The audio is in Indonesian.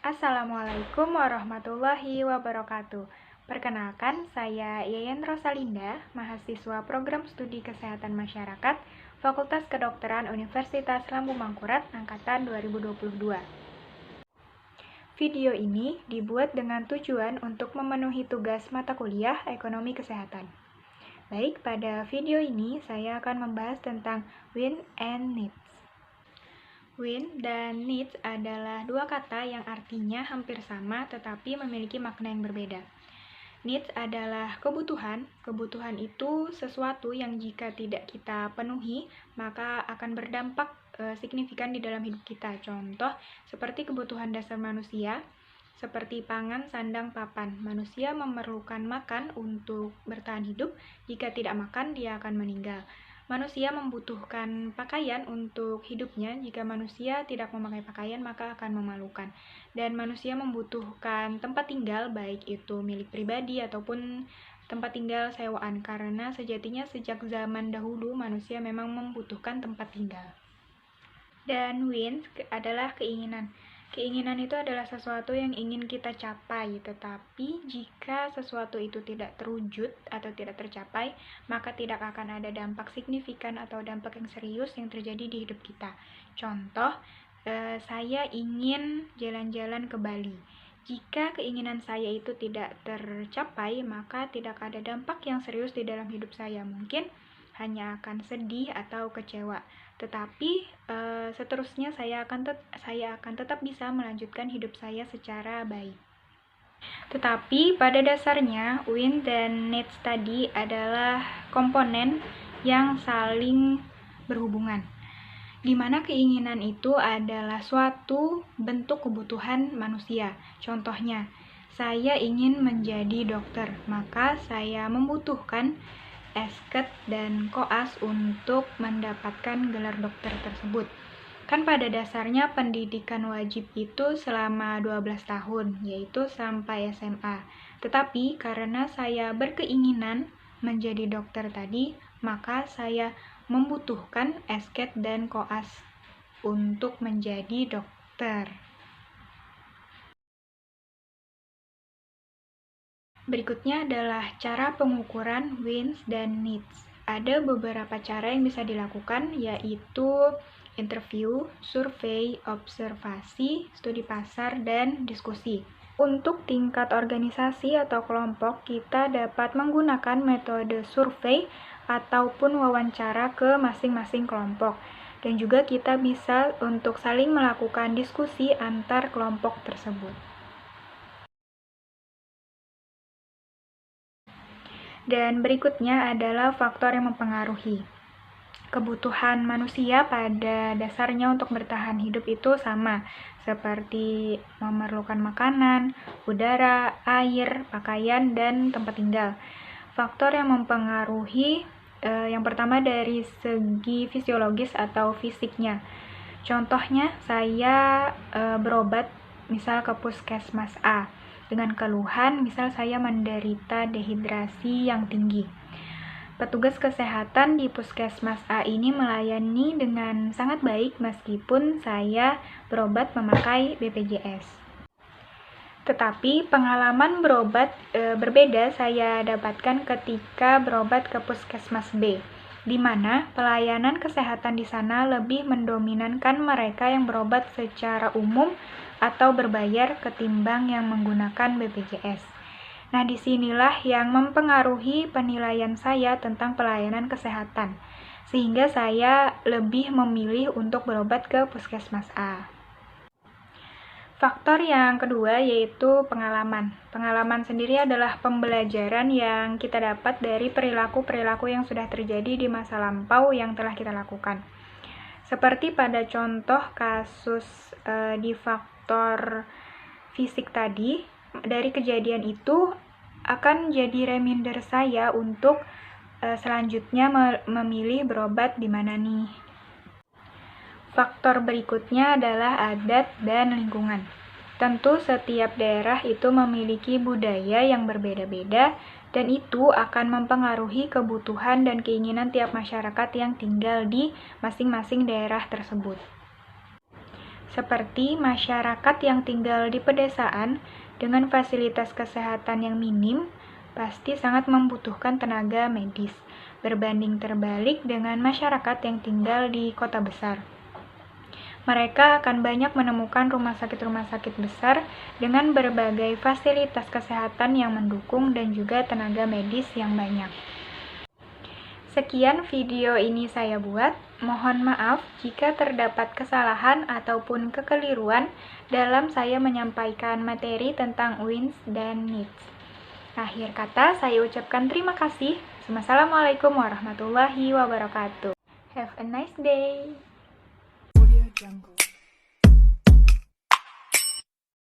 Assalamualaikum warahmatullahi wabarakatuh. Perkenalkan, saya Yayan Rosalinda, mahasiswa Program Studi Kesehatan Masyarakat, Fakultas Kedokteran Universitas Lambung Mangkurat, Angkatan 2022. Video ini dibuat dengan tujuan untuk memenuhi tugas mata kuliah Ekonomi Kesehatan. Baik, pada video ini saya akan membahas tentang win and needs. Win dan needs adalah dua kata yang artinya hampir sama tetapi memiliki makna yang berbeda. Needs adalah kebutuhan. Kebutuhan itu sesuatu yang jika tidak kita penuhi, maka akan berdampak signifikan di dalam hidup kita. Contoh, seperti kebutuhan dasar manusia, seperti pangan, sandang, papan. Manusia memerlukan makan untuk bertahan hidup. Jika tidak makan, dia akan meninggal. Manusia membutuhkan pakaian untuk hidupnya. Jika manusia tidak memakai pakaian, maka akan memalukan. Dan manusia membutuhkan tempat tinggal, baik itu milik pribadi ataupun tempat tinggal sewaan, karena sejatinya sejak zaman dahulu manusia memang membutuhkan tempat tinggal. Dan wins adalah keinginan. Keinginan itu adalah sesuatu yang ingin kita capai, tetapi jika sesuatu itu tidak terwujud atau tidak tercapai, maka tidak akan ada dampak signifikan atau dampak yang serius yang terjadi di hidup kita. Contoh, saya ingin jalan-jalan ke Bali. Jika keinginan saya itu tidak tercapai, maka tidak ada dampak yang serius di dalam hidup saya. Mungkin hanya akan sedih atau kecewa. Tetapi seterusnya saya akan tetap bisa melanjutkan hidup saya secara baik. Tetapi pada dasarnya win dan needs tadi adalah komponen yang saling berhubungan, di mana keinginan itu adalah suatu bentuk kebutuhan manusia. Contohnya, saya ingin menjadi dokter, maka saya membutuhkan esket dan koas untuk mendapatkan gelar dokter tersebut. Kan pada dasarnya pendidikan wajib itu selama 12 tahun, yaitu sampai SMA. Tetapi karena saya berkeinginan menjadi dokter tadi, maka saya membutuhkan esket dan koas untuk menjadi dokter. Berikutnya adalah cara pengukuran wins dan needs. Ada beberapa cara yang bisa dilakukan, yaitu interview, survei, observasi, studi pasar, dan diskusi. Untuk tingkat organisasi atau kelompok, kita dapat menggunakan metode survei ataupun wawancara ke masing-masing kelompok. Dan juga kita bisa untuk saling melakukan diskusi antar kelompok tersebut. Dan berikutnya adalah faktor yang mempengaruhi. Kebutuhan manusia pada dasarnya untuk bertahan hidup itu sama, seperti memerlukan makanan, udara, air, pakaian, dan tempat tinggal. Faktor yang mempengaruhi yang pertama dari segi fisiologis atau fisiknya. Contohnya, saya berobat misal ke puskesmas A dengan keluhan, misal saya menderita dehidrasi yang tinggi. Petugas kesehatan di puskesmas A ini melayani dengan sangat baik meskipun saya berobat memakai BPJS. Tetapi pengalaman berobat berbeda saya dapatkan ketika berobat ke puskesmas B, di mana pelayanan kesehatan di sana lebih mendominankan mereka yang berobat secara umum atau berbayar ketimbang yang menggunakan BPJS. Nah, disinilah yang mempengaruhi penilaian saya tentang pelayanan kesehatan, sehingga saya lebih memilih untuk berobat ke puskesmas A. Faktor yang kedua yaitu pengalaman. Pengalaman sendiri adalah pembelajaran yang kita dapat dari perilaku-perilaku yang sudah terjadi di masa lampau yang telah kita lakukan. Seperti pada contoh kasus di faktor fisik tadi, dari kejadian itu akan jadi reminder saya untuk selanjutnya memilih berobat di mana nih. Faktor berikutnya adalah adat dan lingkungan. Tentu setiap daerah itu memiliki budaya yang berbeda-beda dan itu akan mempengaruhi kebutuhan dan keinginan tiap masyarakat yang tinggal di masing-masing daerah tersebut. seperti masyarakat yang tinggal di pedesaan dengan fasilitas kesehatan yang minim, pasti sangat membutuhkan tenaga medis, berbanding terbalik dengan masyarakat yang tinggal di kota besar. Mereka akan banyak menemukan rumah sakit besar dengan berbagai fasilitas kesehatan yang mendukung dan juga tenaga medis yang banyak. Sekian video ini saya buat. Mohon maaf jika terdapat kesalahan ataupun kekeliruan dalam saya menyampaikan materi tentang wins dan needs. Akhir kata, saya ucapkan terima kasih. Wassalamualaikum warahmatullahi wabarakatuh. Have a nice day. Audio Jungle.